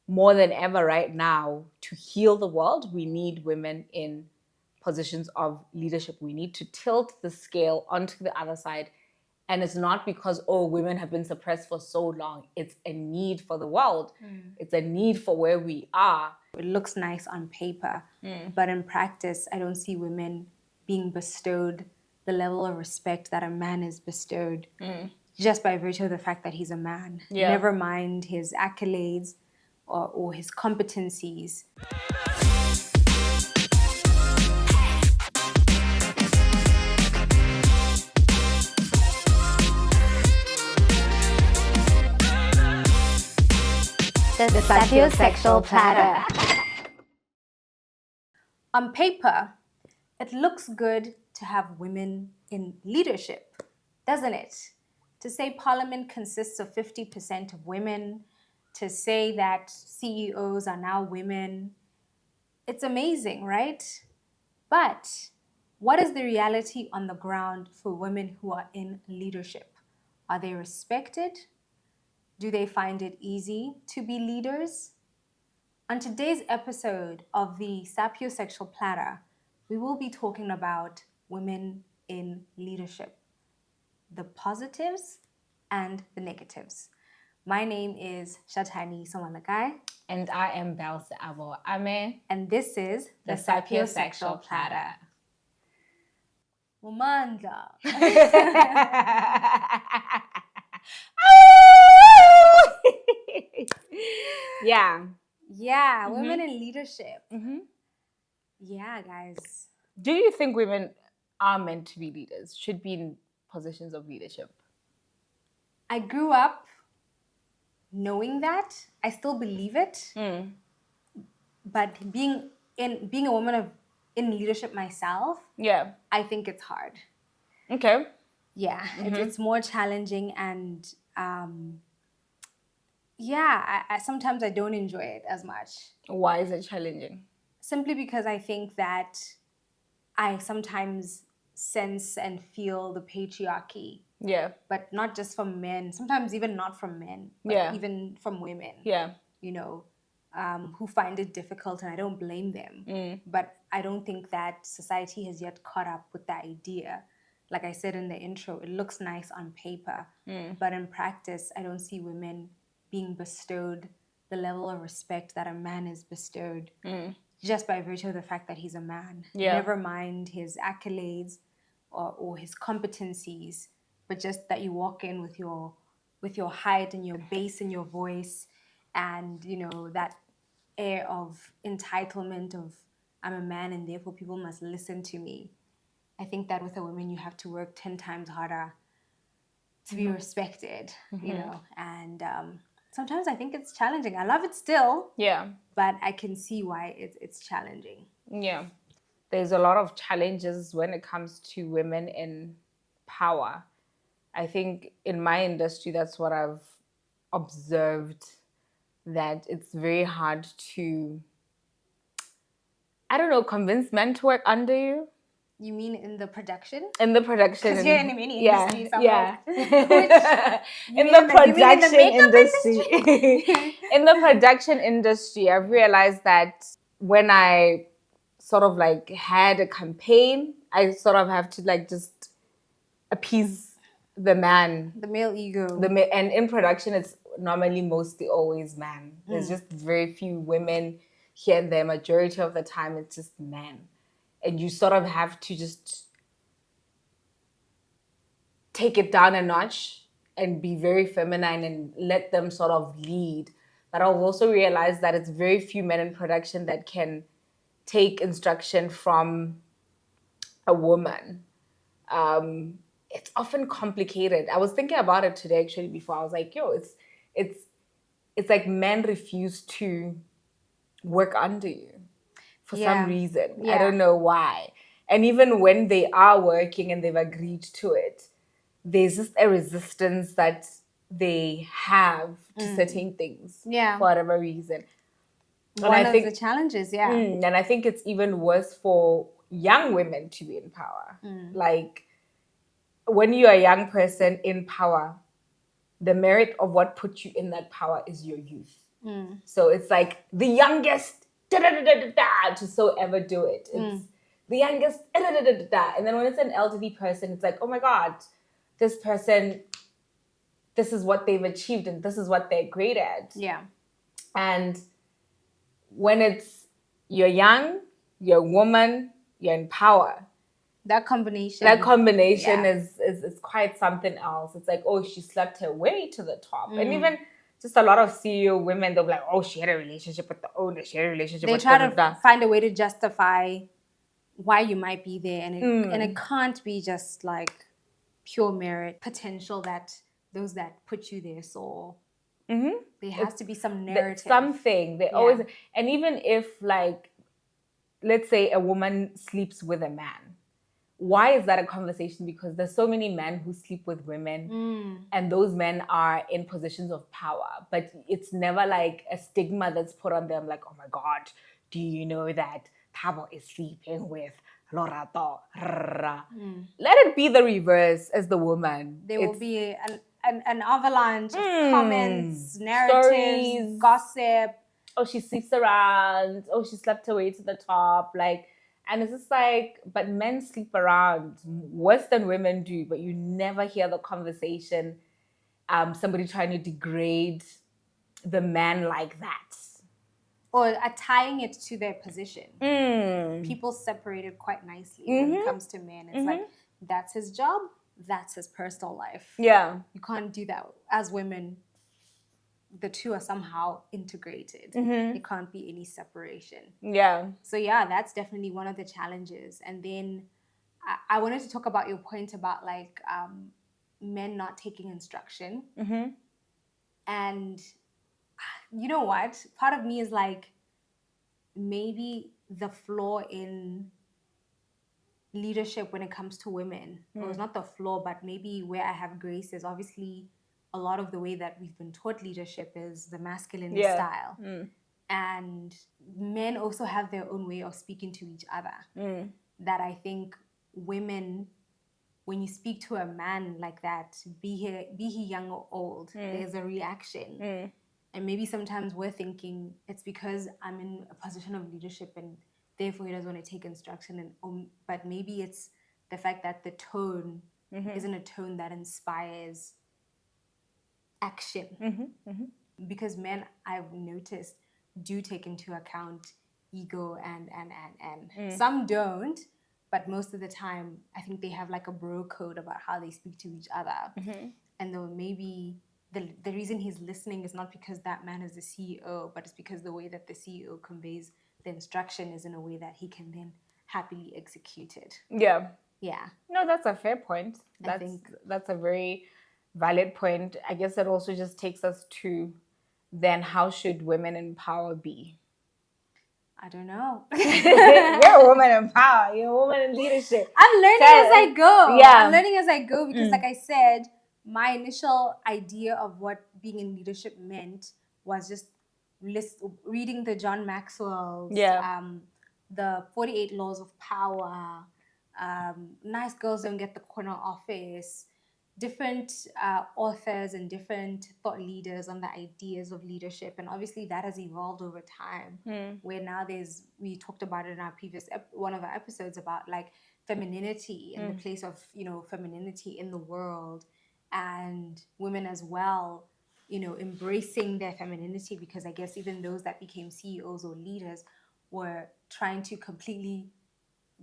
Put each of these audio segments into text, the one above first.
more than ever right now, to heal the world, we need women in positions of leadership. We need to tilt the scale onto the other side. And it's not because, women have been suppressed for so long. It's a need for the world. It's a need for where we are. It looks nice on paper, but in practice, I don't see women being bestowed the level of respect that a man is bestowed just by virtue of the fact that he's a man. Yeah. Never mind his accolades or his competencies. The sapiosexual platter. On paper, it looks good to have women in leadership, doesn't it? To say parliament consists of 50% of women, to say that CEOs are now women, it's amazing, right? But what is the reality on the ground for women who are in leadership? Are they respected? Do they find it easy to be leaders? On today's episode of the Sapiosexual Platter, we will be talking about women in leadership, the positives and the negatives. My name is Shatani Somalakai. And I am Belse Avo Ame. And this is The Sapiosexual Platter. Mumandla. Yeah. Yeah, women in leadership. Mm-hmm. Yeah, guys. Do you think women are meant to be leaders, should be in positions of leadership? I grew up knowing that. I still believe it. But being a woman in leadership myself, Yeah. I think it's hard. Okay. Yeah, it's more challenging, and I sometimes I don't enjoy it as much. Why is it challenging? Simply because I think that I sometimes sense and feel the patriarchy. Yeah. But not just from men, sometimes even not from men, but even from women. Yeah. You know, who find it difficult, and I don't blame them. But I don't think that society has yet caught up with the idea. Like I said in the intro, it looks nice on paper, but in practice, I don't see women being bestowed the level of respect that a man is bestowed just by virtue of the fact that he's a man. Yeah. Never mind his accolades or his competencies, but just that you walk in with your height and your bass in your voice, and you know that air of entitlement of I'm a man and therefore people must listen to me. I think that with a woman you have to work 10 times harder to be respected, you know, and sometimes I think it's challenging. I love it still. Yeah. But I can see why it's challenging. Yeah. There's a lot of challenges when it comes to women in power. I think in my industry, that's what I've observed, that it's very hard to, convince men to work under you. You mean in the production? In the production. Because you're in the mini industry. Yeah. In the production industry. In the production industry, I've realized that when I sort of like had a campaign, I sort of have to like just appease the man. The male ego. And in production, it's normally mostly always man. There's just very few women here and there. Majority of the time, it's just men. And you sort of have to just take it down a notch and be very feminine and let them sort of lead. But I've also realized that it's very few men in production that can take instruction from a woman. It's often complicated. I was thinking about it today actually before. I was like, it's like men refuse to work under you. For some reason. I don't know why. And even when they are working and they've agreed to it, there's just a resistance that they have to certain things for whatever reason. One of the challenges, and I think it's even worse for young women to be in power. Like, when you're a young person in power, the merit of what put you in that power is your youth. So it's like the youngest to so ever do it. It's the youngest and then when it's an elderly person, it's like, oh my God, this person, this is what they've achieved and this is what they're great at. Yeah. And when it's you're young, you're a woman, you're in power. That combination is quite something else. It's like, oh, she slept her way to the top. And even just a lot of CEO women, they'll be like, oh, she had a relationship with the owner. She had a relationship they with try to find a way to justify why you might be there. And it can't be just like pure merit, potential that those that put you there saw. There has to be some narrative. Something. They always, and even if like, let's say a woman sleeps with a man, why is that a conversation? Because there's so many men who sleep with women and those men are in positions of power, but it's never like a stigma that's put on them like, oh my God, do you know that Thabo is sleeping with Lorato? Let it be the reverse as the woman. There will be an avalanche of comments, narratives, stories, gossip. Oh, she sleeps around. Oh, she slept her way to the top. Like, and it's just like, but men sleep around worse than women do, but you never hear the conversation. Somebody trying to degrade the man like that. Or tying it to their position. People separate it quite nicely when it comes to men. It's like, that's his job, that's his personal life. Yeah. You can't do that. As women, the two are somehow integrated. There can't be any separation. Yeah. So yeah, that's definitely one of the challenges. And then I wanted to talk about your point about like men not taking instruction. And you know what? Part of me is like, maybe the flaw in leadership when it comes to women, or it's not the flaw, but maybe where I have grace is obviously a lot of the way that we've been taught leadership is the masculine style. And men also have their own way of speaking to each other. That I think women, when you speak to a man like that, be he young or old, there's a reaction. And maybe sometimes we're thinking it's because I'm in a position of leadership and therefore he doesn't want to take instruction. But maybe it's the fact that the tone isn't a tone that inspires action. Because men, I've noticed, do take into account ego and some don't, but most of the time I think they have like a bro code about how they speak to each other. And though maybe the reason he's listening is not because that man is the CEO, but it's because the way that the CEO conveys the instruction is in a way that he can then happily execute it. Yeah. Yeah. No, that's a fair point. That's a very valid point. I guess it also just takes us to then how should women in power be? I don't know. You're a woman in power. You're a woman in leadership. I'm learning as I go. Yeah. I'm learning as I go because like I said, my initial idea of what being in leadership meant was just reading the John Maxwell's, the 48 Laws of Power, Nice Girls Don't Get the Corner Office, different authors and different thought leaders on the ideas of leadership. And obviously that has evolved over time, where now we talked about it in our previous, one of our episodes about like femininity and the place of, femininity in the world. And women as well, embracing their femininity, because I guess even those that became CEOs or leaders were trying to completely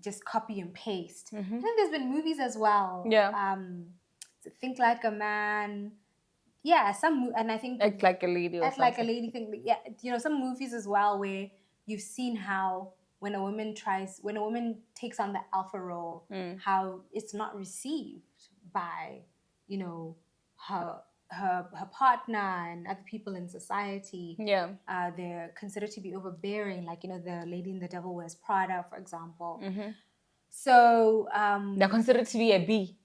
just copy and paste. I think there's been movies as well. Yeah. Think Like a Man. Yeah, and I think Act Like a Lady. Act Like a Lady thing. Yeah, some movies as well where you've seen how when a woman takes on the alpha role, how it's not received by her partner and other people in society. Yeah. They're considered to be overbearing, like the lady in The Devil Wears Prada, for example. So they're considered to be a B.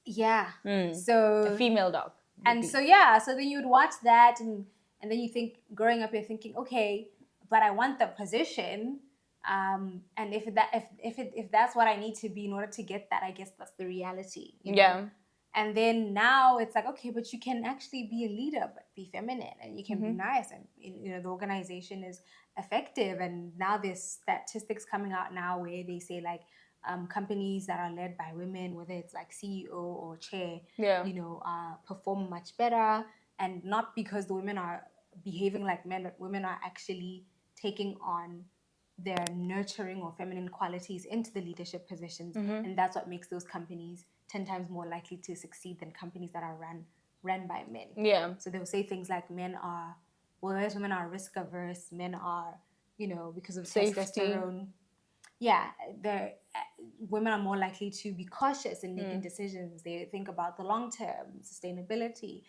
Yeah. So a female dog. And so so then you would watch that and then you think, growing up, you're thinking, okay, but I want the position. And if that's what I need to be in order to get that, I guess that's the reality. Yeah. And then now it's like, okay, but you can actually be a leader, but be feminine, and you can be nice, and the organization is effective. And now there's statistics coming out now where they say like companies that are led by women, whether it's like CEO or chair, Yeah. perform much better, and not because the women are behaving like men, but women are actually taking on their nurturing or feminine qualities into the leadership positions, and that's what makes those companies 10 times more likely to succeed than companies that are run by men. Yeah. So they'll say things like whereas women are risk averse, men are, because of Safety. testosterone. Yeah, women are more likely to be cautious in making decisions. They think about the long term sustainability.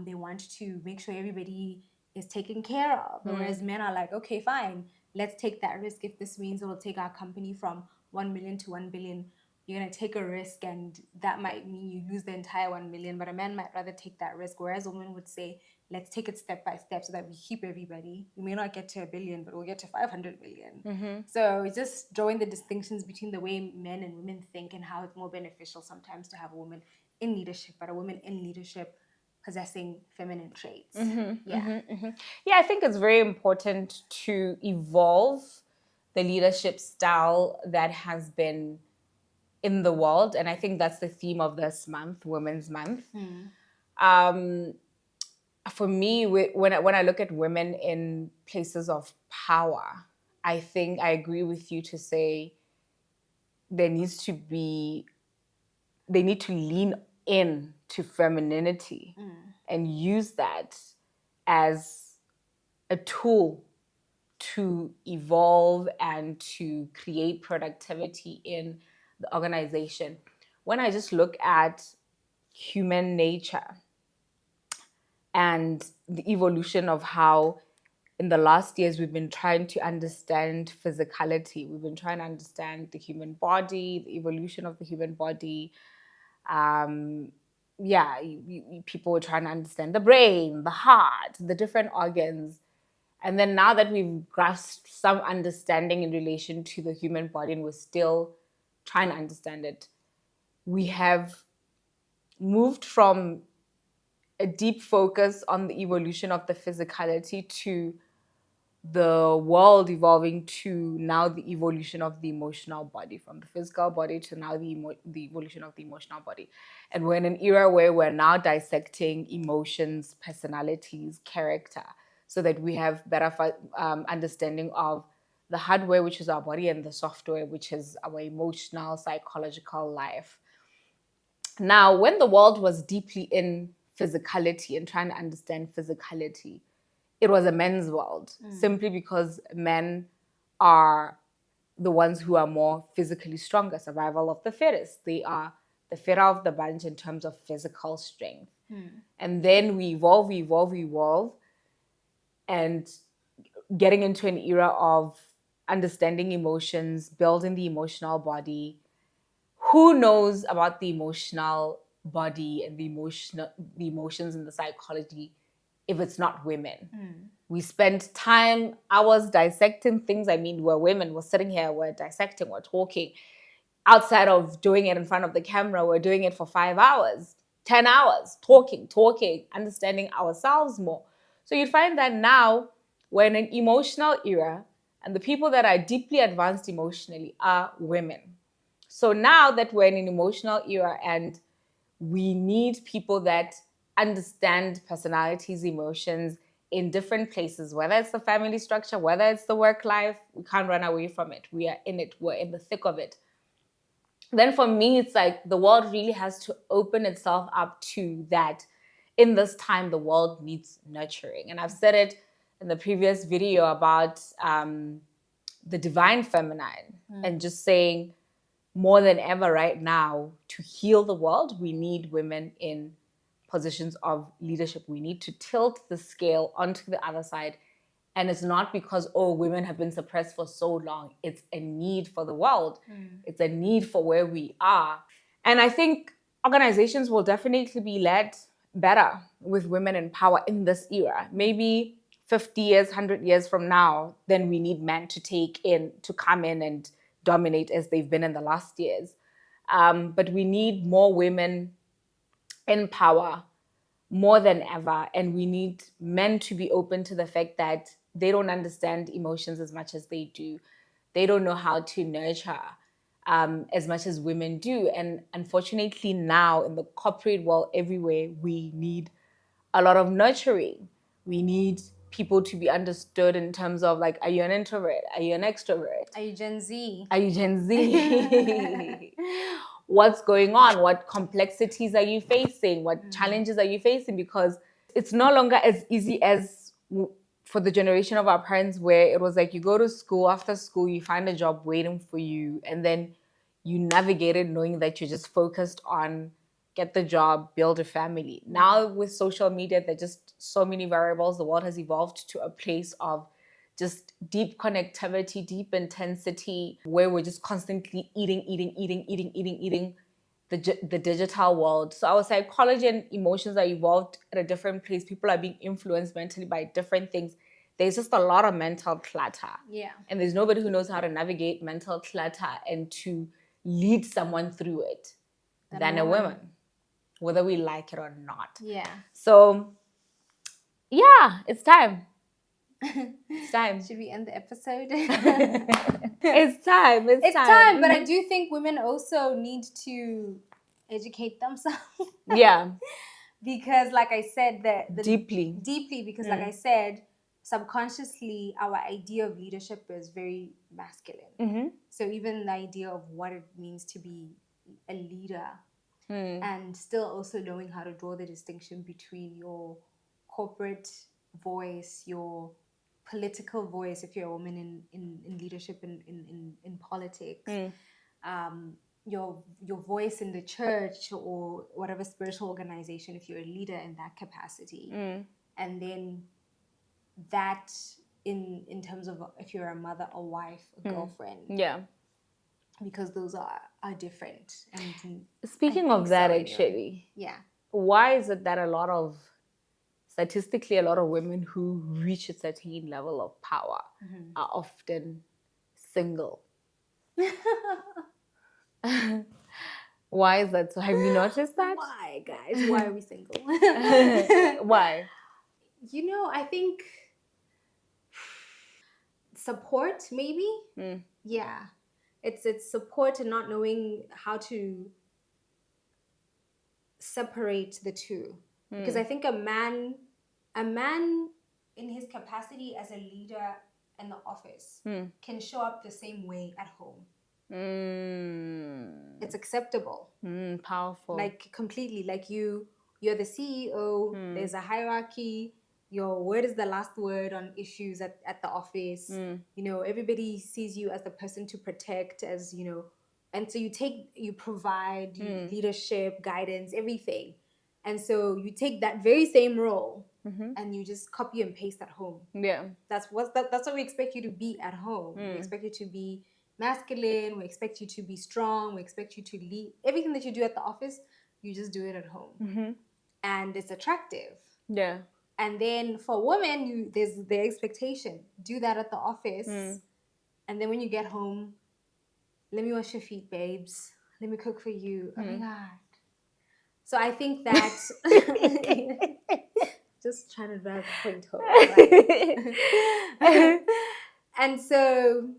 They want to make sure everybody is taken care of. Whereas men are like, okay, fine, let's take that risk. If this means it will take our company from 1 million to 1 billion, you're going to take a risk, and that might mean you lose the entire 1 million. But a man might rather take that risk. Whereas a woman would say, let's take it step by step so that we keep everybody. We may not get to 1 billion, but we'll get to 500 million. So it's just drawing the distinctions between the way men and women think and how it's more beneficial sometimes to have a woman in leadership, but a woman in leadership possessing feminine traits. Yeah, I think it's very important to evolve the leadership style that has been in the world. And I think that's the theme of this month, Women's Month. For me, when I look at women in places of power, I think I agree with you to say they need to lean in to femininity and use that as a tool to evolve and to create productivity in the organization. When I just look at human nature and the evolution of how in the last years we've been trying to understand physicality, we've been trying to understand the human body, the evolution of the human body. People were trying to understand the brain, the heart, the different organs. And then now that we've grasped some understanding in relation to the human body and we're still trying to understand it, we have moved from a deep focus on the evolution of the physicality to the world evolving to now the evolution of the emotional body, from the physical body to now the evolution of the emotional body. And we're in an era where we're now dissecting emotions, personalities, character, so that we have better understanding of the hardware, which is our body, and the software, which is our emotional, psychological life. Now, when the world was deeply in physicality and trying to understand physicality, it was a men's world, simply because men are the ones who are more physically stronger, survival of the fittest. They are the fitter of the bunch in terms of physical strength. And then we evolve, and getting into an era of understanding emotions, building the emotional body. Who knows about the emotional body and the emotions and the psychology if it's not women? We spend hours dissecting things. I mean, we're women, we're sitting here, we're dissecting, we're talking. Outside of doing it in front of the camera, we're doing it for 5 hours, 10 hours, talking, understanding ourselves more. So you find that now we're in an emotional era, and the people that are deeply advanced emotionally are women. So now that we're in an emotional era and we need people that understand personalities, emotions in different places, whether it's the family structure, whether it's the work life, we can't run away from it. We are in it. We're in the thick of it. Then for me, it's like the world really has to open itself up to that. In this time, the world needs nurturing. And I've said it in the previous video about the divine feminine, and just saying more than ever right now, to heal the world, we need women in positions of leadership. We need to tilt the scale onto the other side. And it's not because, women have been suppressed for so long. It's a need for the world. It's a need for where we are. And I think organizations will definitely be led better with women in power in this era. Maybe 50 years, 100 years from now, then we need men to come in and dominate as they've been in the last years. But we need more women in power more than ever. And we need men to be open to the fact that they don't understand emotions as much as they do. They don't know how to nurture as much as women do. And unfortunately, now in the corporate world, everywhere, we need a lot of nurturing. We need people to be understood in terms of like, are you an introvert? Are you an extrovert? Are you Gen Z? Are you Gen Z? What's going on? What complexities are you facing? What challenges are you facing? Because it's no longer as easy as for the generation of our parents, where it was like you go to school, after school, you find a job waiting for you, and then you navigate it knowing that you're just focused on get the job, build a family. Now with social media, there are just so many variables. The world has evolved to a place of just deep connectivity, deep intensity, where we're just constantly eating the digital world. So our psychology and emotions are evolved at a different place. People are being influenced mentally by different things. There's just a lot of mental clutter. Yeah. And there's nobody who knows how to navigate mental clutter and to lead someone through it than a woman, whether we like it or not. Yeah. So, yeah, it's time. It's time. Should we end the episode? It's time. It's time. But I do think women also need to educate themselves. Yeah. Because like I said, the Deeply, because like I said, subconsciously our idea of leadership is very masculine. So even the idea of what it means to be a leader and still also knowing how to draw the distinction between your corporate voice, your political voice if you're a woman in leadership in politics, your voice in the church or whatever spiritual organization if you're a leader in that capacity, and then that in terms of if you're a mother, a wife, a girlfriend, because those are different. And speaking of that, anyway. actually, why is it that statistically a lot of women who reach a certain level of power are often single? Why is that so? Have you noticed that? Why, guys? Why are we single? Why? I think support, maybe. Yeah, it's support and not knowing how to separate the two. Because I think a man in his capacity as a leader in the office can show up the same way at home. It's acceptable. Powerful. Like completely. Like you're the CEO. There's a hierarchy. Your word is the last word on issues at the office. Everybody sees you as the person to protect, and so you provide leadership, guidance, everything. And so you take that very same role and you just copy and paste at home. Yeah. That's what we expect you to be at home. We expect you to be masculine. We expect you to be strong. We expect you to lead. Everything that you do at the office, you just do it at home. And it's attractive. Yeah. And then for women, there's the expectation. Do that at the office. And then when you get home, let me wash your feet, babes. Let me cook for you. Oh my God. So I think that just trying to drive the point home. Right? And so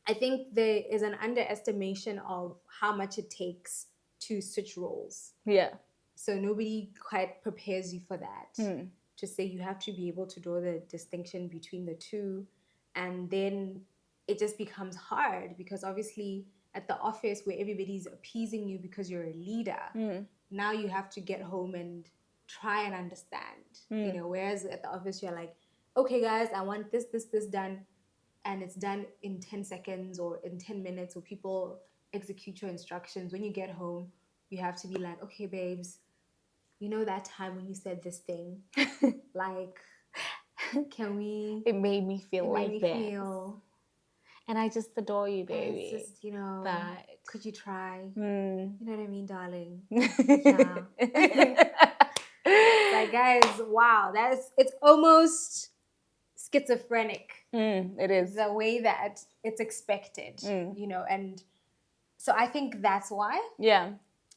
I think there is an underestimation of how much it takes to switch roles. Yeah. So nobody quite prepares you for that. To say you have to be able to draw the distinction between the two. And then it just becomes hard because obviously at the office where everybody's appeasing you because you're a leader, now you have to get home and try and understand. Whereas at the office you're like, okay guys, I want this done, and it's done in 10 seconds or in 10 minutes, or people execute your instructions. When you get home, you have to be like, okay babes, that time when you said this thing, like, can we? It made me feel like this. And I just adore you, baby. It's just, but could you try? You know what I mean, darling? Yeah. Like, guys, wow, it's almost schizophrenic. It is. The way that it's expected, and so I think that's why. Yeah.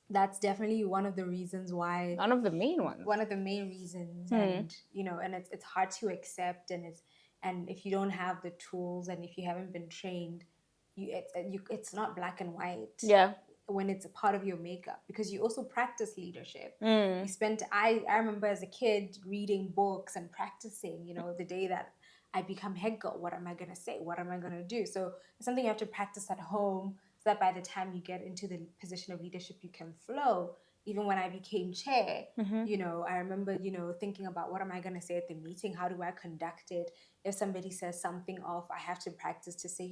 that's definitely one of the reasons why. One of the main ones. One of the main reasons, and and it's hard to accept, and if you don't have the tools and if you haven't been trained, it's not black and white. Yeah. When it's a part of your makeup, because you also practice leadership. You spent I remember as a kid reading books and practicing, the day that I become head girl, what am I going to say, what am I going to do? So it's something you have to practice at home, so that by the time you get into the position of leadership you can flow. Even when I became chair, I remember thinking about, what am I going to say at the meeting, how do I conduct it? If somebody says something off, I have to practice to say,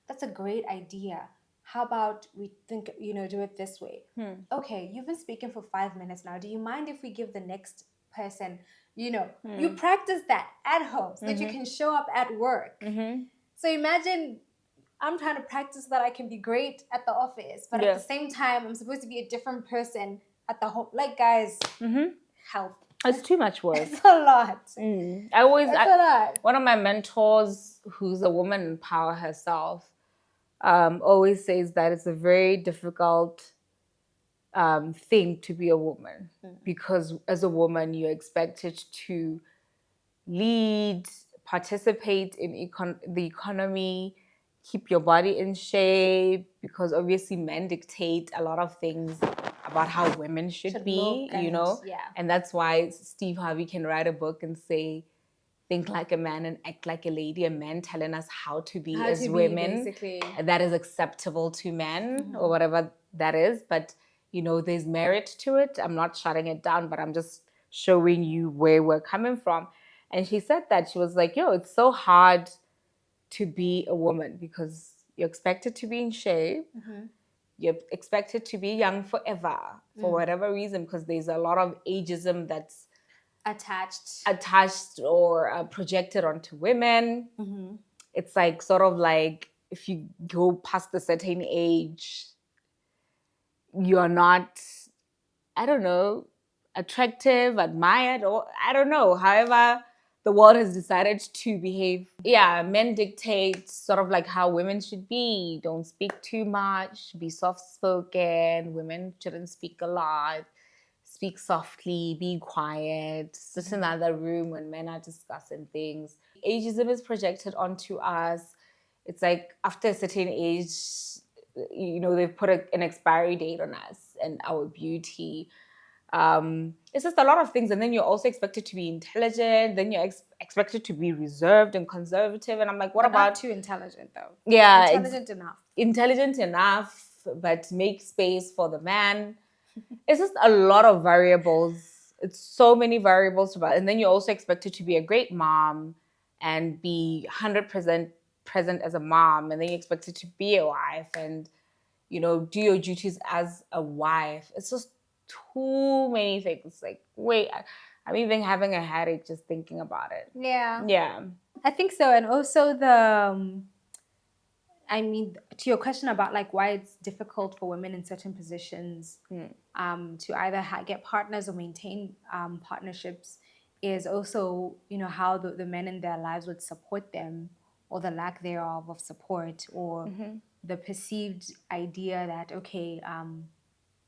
that's a great idea. How about we think, do it this way? Okay, you've been speaking for 5 minutes now. Do you mind if we give the next person, you practice that at home so that you can show up at work. So imagine I'm trying to practice so that I can be great at the office, but at the same time, I'm supposed to be a different person at the home. Like, guys, help. It's too much work. It's a lot. It's a lot. One of my mentors, who's a woman in power herself, always says that it's a very difficult thing to be a woman, because as a woman you're expected to lead, participate in the economy, keep your body in shape, because obviously men dictate a lot of things about how women should be, and that's why Steve Harvey can write a book and say, think like a man and act like a lady, a man telling us how to be as women. Basically. That is acceptable to men, or whatever that is. But, there's merit to it. I'm not shutting it down, but I'm just showing you where we're coming from. And she said that. She was like, it's so hard to be a woman, because you're expected to be in shape. You're expected to be young forever, for whatever reason, because there's a lot of ageism that's attached or projected onto women. It's like sort of like, if you go past a certain age, you're not, I don't know, attractive, admired, or I don't know, however the world has decided to behave. Yeah, men dictate sort of like how women should be. Don't speak too much, be soft-spoken, women shouldn't speak a lot. Speak softly, be quiet, sit in another room when men are discussing things. Ageism is projected onto us. It's like after a certain age, they've put an expiry date on us and our beauty. It's just a lot of things. And then you're also expected to be intelligent. Then you're expected to be reserved and conservative. And I'm like, what about... Not too intelligent, though. Yeah. Intelligent enough, but make space for the man. It's just a lot of variables. It's so many variables about. And then you're also expected to be a great mom and be 100% present as a mom. And then you're expected to be a wife and, do your duties as a wife. It's just too many things. Like, wait, I'm even having a headache just thinking about it. Yeah. Yeah. I think so. And also to your question about like why it's difficult for women in certain positions to either get partners or maintain partnerships is also, how the men in their lives would support them, or the lack thereof of support, or the perceived idea that, okay,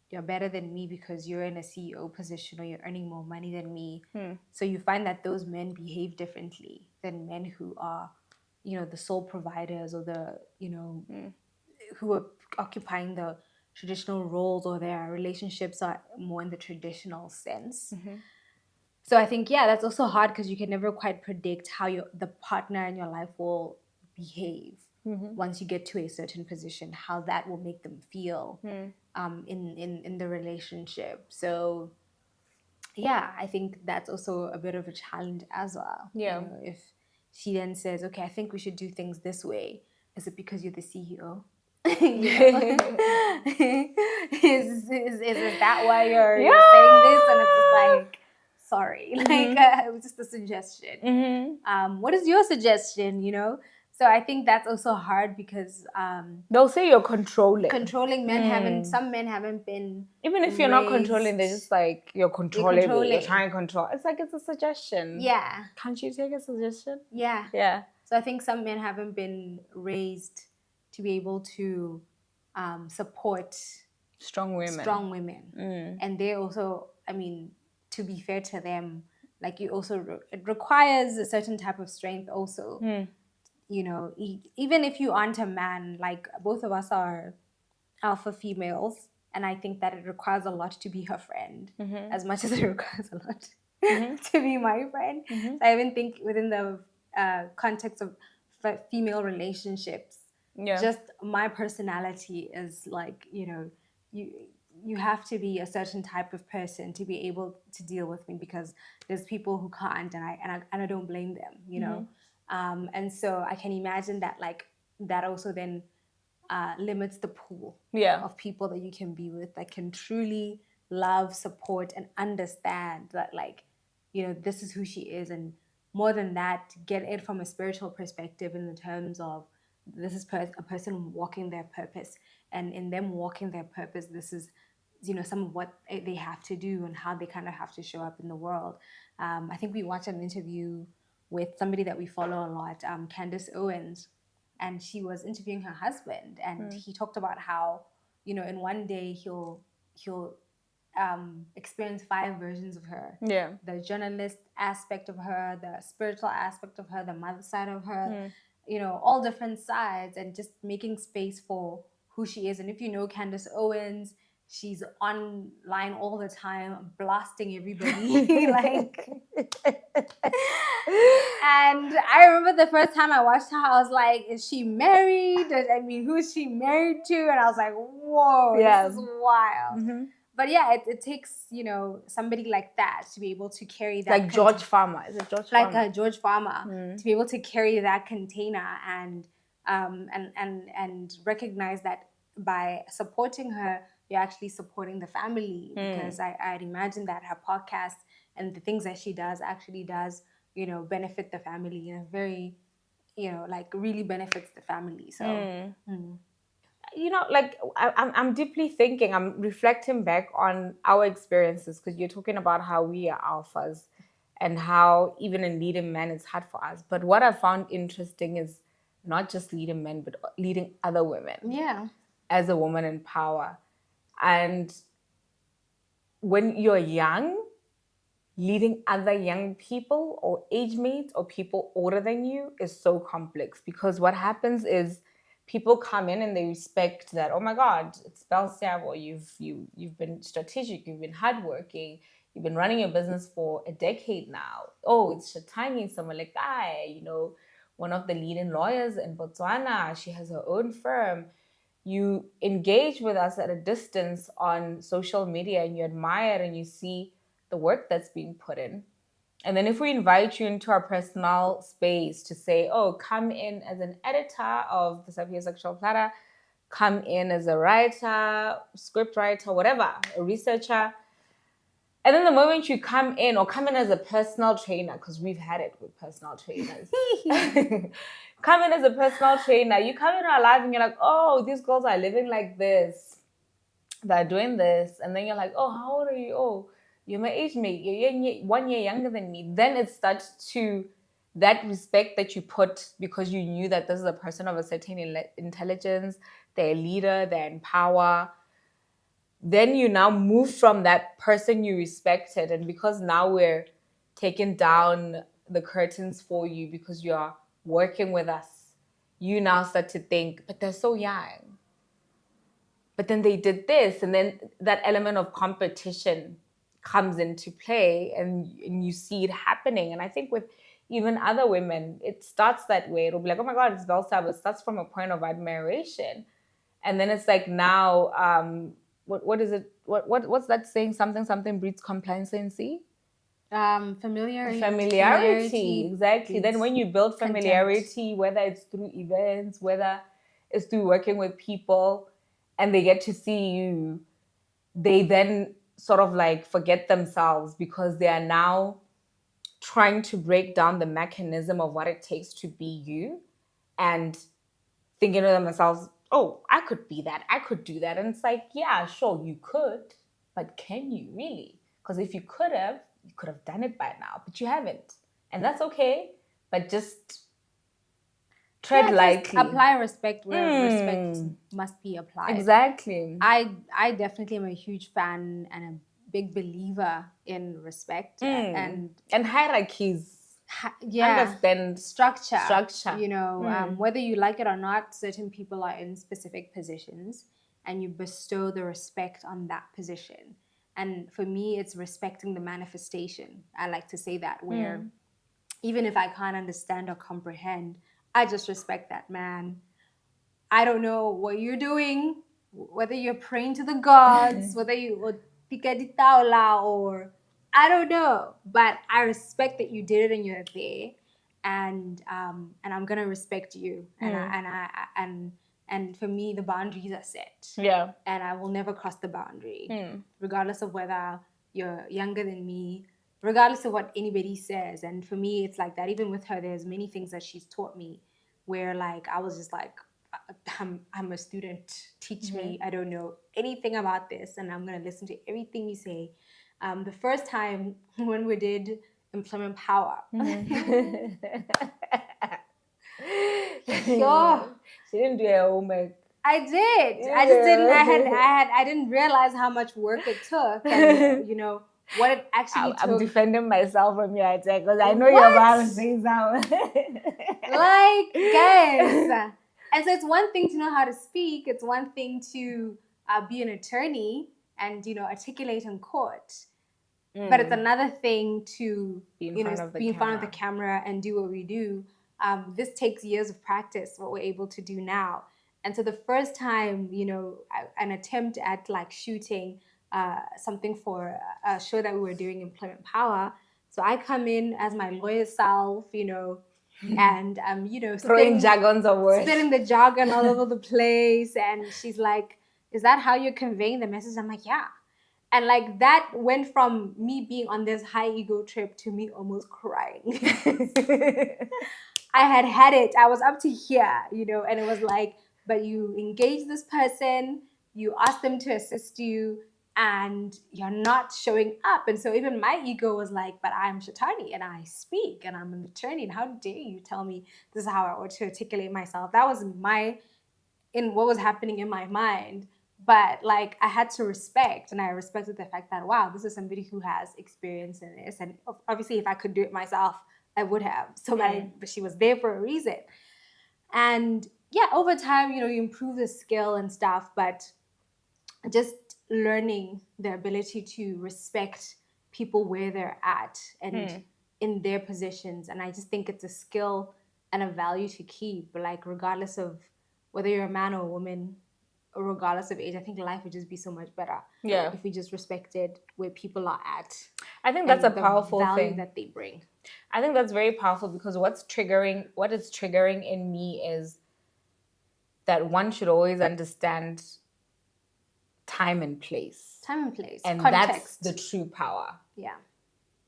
you're better than me because you're in a CEO position or you're earning more money than me. So you find that those men behave differently than men who are, the sole providers, or the, who are occupying the traditional roles, or their relationships are more in the traditional sense. So I think, that's also hard, because you can never quite predict how the partner in your life will behave once you get to a certain position, how that will make them feel in the relationship. So I think that's also a bit of a challenge as well. Yeah. If she then says, okay, I think we should do things this way, is it because you're the CEO? Is that why you're saying this? And it's just like, sorry, it was just a suggestion. What is your suggestion? So I think that's also hard, because they'll say you're controlling. Some men haven't been. Even if you're not controlling, they're just like, you're controlling. You're trying to control. It's like, it's a suggestion. Yeah. Can't you take a suggestion? Yeah. Yeah. So I think some men haven't been raised to be able to support Strong women. strong women. And they also, I mean, to be fair to them, like you also, it requires a certain type of strength also. You know, even if you aren't a man, like both of us are alpha females, and I think that it requires a lot to be her friend, as much as it requires a lot to be my friend. So I even think within the context of female relationships, just my personality is like, you know, you have to be a certain type of person to be able to deal with me, because there's people who can't, and I don't blame them, you know. And so I can imagine that, like, that also then limits the pool of people that you can be with that can truly love, support, and understand that, like, you know, this is who she is. And more than that, get it from a spiritual perspective in the terms of this is a person walking their purpose. And in them walking their purpose, this is, you know, some of what they have to do and how they kind of have to show up in the world. I think we watched an interview with somebody that we follow a lot, Candace Owens, and she was interviewing her husband, and he talked about how, you know, in one day he'll experience 5 versions of her. The journalist aspect of her, the spiritual aspect of her, the mother side of her, you know, all different sides, and just making space for who she is. And if you know Candace Owens, she's online all the time, blasting everybody. Like, and I remember the first time I watched her, I was like, is she married? I mean, who is she married to? And I was like, whoa, this is wild. But yeah, it takes, you know, somebody like that to be able to carry that. Like George Farmer. Is it George Farmer? Like a George Farmer, to be able to carry that container and recognize that by supporting her, you're actually supporting the family. Because I'd imagine that her podcast and the things that she does actually does, you know, benefit the family in a very, you know, like really benefits the family. So you know, like I'm deeply thinking, I'm reflecting back on our experiences, because you're talking about how we are alphas and how even in leading men it's hard for us. But what I found interesting is not just leading men, but leading other women. As a woman in power. And when you're young, leading other young people or age mates or people older than you is so complex, because what happens is people come in and they respect that, oh my God, it's Belsav, you've been strategic, you've been hardworking, you've been running your business for a decade now. Oh, it's Shatangi, someone like that, you know, one of the leading lawyers in Botswana, she has her own firm. You engage with us at a distance on social media and you admire and you see the work that's being put in. And then if we invite you into our personal space to say, oh, come in as an editor of the Sapiosexual Platter, come in as a writer, script writer, whatever, a researcher. And then the moment you come in, or come in as a personal trainer, because we've had it with personal trainers. Come in as a personal trainer. You come in our life and you're like, oh, these girls are living like this. They're doing this. And then you're like, oh, how old are you? Oh, you're my age mate. You're 1 year younger than me. Then it starts to, that respect that you put because you knew that this is a person of a certain intelligence, they're a leader, they're in power. Then you now move from that person you respected. And because now we're taking down the curtains for you because you're working with us, you now start to think, but they're so young. But then they did this. And then that element of competition comes into play and you see it happening. And I think with even other women, it starts that way. It'll be like, oh my God, it's Belsav. It starts from a point of admiration. And then it's like now, what is it? What's that saying? Something breeds complacency. Familiarity, exactly. Then when you build familiarity, whether it's through events, whether it's through working with people, and they get to see you, they then sort of like forget themselves because they are now trying to break down the mechanism of what it takes to be you and thinking to themselves, oh, I could be that, I could do that. And it's like, yeah, sure, you could, but can you really? Because if you could have done it by now, but you haven't. And that's okay, but just tread just lightly. apply respect where respect must be applied. Exactly. I definitely am a huge fan and a big believer in respect and hierarchies. yeah, Understand structure. structure. Whether you like it or not, certain people are in specific positions and you bestow the respect on that position. And for me, it's respecting the manifestation. I like to say that, where even if I can't understand or comprehend, I just respect that man. I don't know what you're doing, whether you're praying to the gods, whether you tika di taula, or I don't know, but I respect that you did it and you're there, and I'm gonna respect you, and for me the boundaries are set, and I will never cross the boundary, regardless of whether you're younger than me, regardless of what anybody says. And for me, it's like that. Even with her, there's many things that she's taught me where like I was just like, I'm a student. Teach me. I don't know anything about this, and I'm gonna listen to everything you say. The first time when we did employment power, she didn't do her homework. I did. I just didn't. I didn't realize how much work it took, and what it actually took. I'm defending myself from your attack because I know you're about to say something. Like, guys. And so it's one thing to know how to speak. It's one thing to be an attorney and articulate in court. But it's another thing to be in front of the camera and do what we do. This takes years of practice. What we're able to do now. And so the first time, an attempt at like shooting something for a show that we were doing, Employment Power. So I come in as my lawyer self, and throwing jargons of words, spitting the jargon all over the place. And she's like, "Is that how you're conveying the message?" I'm like, "Yeah." And like that went from me being on this high ego trip to me almost crying. I had it. I was up to here, and it was like, but you engage this person, you ask them to assist you, and you're not showing up. And so even my ego was like, but I'm Shatani and I speak and I'm an attorney, and how dare you tell me this is how I ought to articulate myself? That was what was happening in my mind. But like I had to respect, and I respected the fact that, wow, this is somebody who has experience in this. And obviously if I could do it myself, I would have. But she was there for a reason. And yeah, over time, you improve the skill and stuff, but just learning the ability to respect people where they're at and in their positions. And I just think it's a skill and a value to keep, like regardless of whether you're a man or a woman, or regardless of age. I think life would just be so much better if we just respected where people are at. I think that's a powerful value thing that they bring. I think that's very powerful, because what is triggering in me is that one should always understand time and place. And context. That's the true power. Yeah.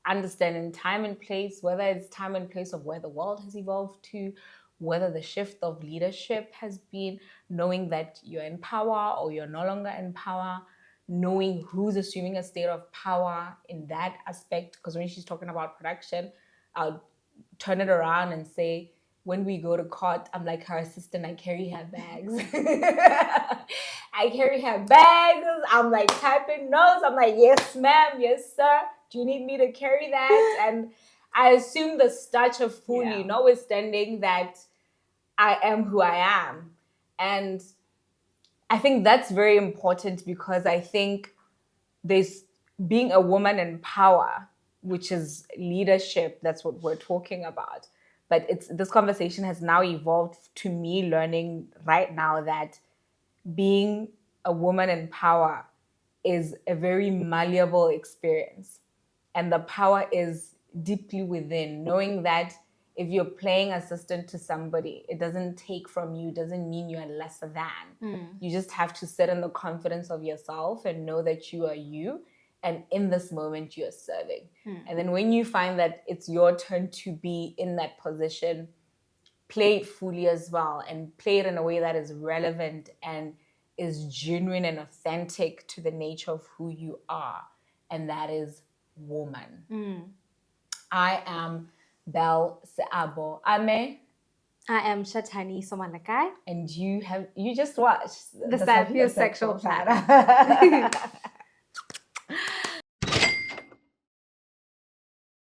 Understanding time and place, whether it's time and place of where the world has evolved to, whether the shift of leadership has been, knowing that you're in power or you're no longer in power, knowing who's assuming a state of power in that aspect. Because when she's talking about production, I'll turn it around and say, when we go to court, I'm like her assistant, I carry her bags. I carry her bags. I'm like typing notes. I'm like, yes, ma'am, yes, sir. Do you need me to carry that? And I assume the stature fully, notwithstanding that I am who I am. And I think that's very important, because I think there's being a woman in power, which is leadership. That's what we're talking about. But this conversation has now evolved to me learning right now that being a woman in power is a very malleable experience. And the power is deeply within, knowing that if you're playing assistant to somebody, it doesn't take from you, doesn't mean you're lesser than. You just have to sit in the confidence of yourself and know that you are you. And in this moment, you're serving. And then when you find that it's your turn to be in that position, play it fully as well, and play it in a way that is relevant and is genuine and authentic to the nature of who you are. And that is woman. I am Belle Seabo Ame. I am Shatani Somalakai. And you just watched The Sapiosexual Platter.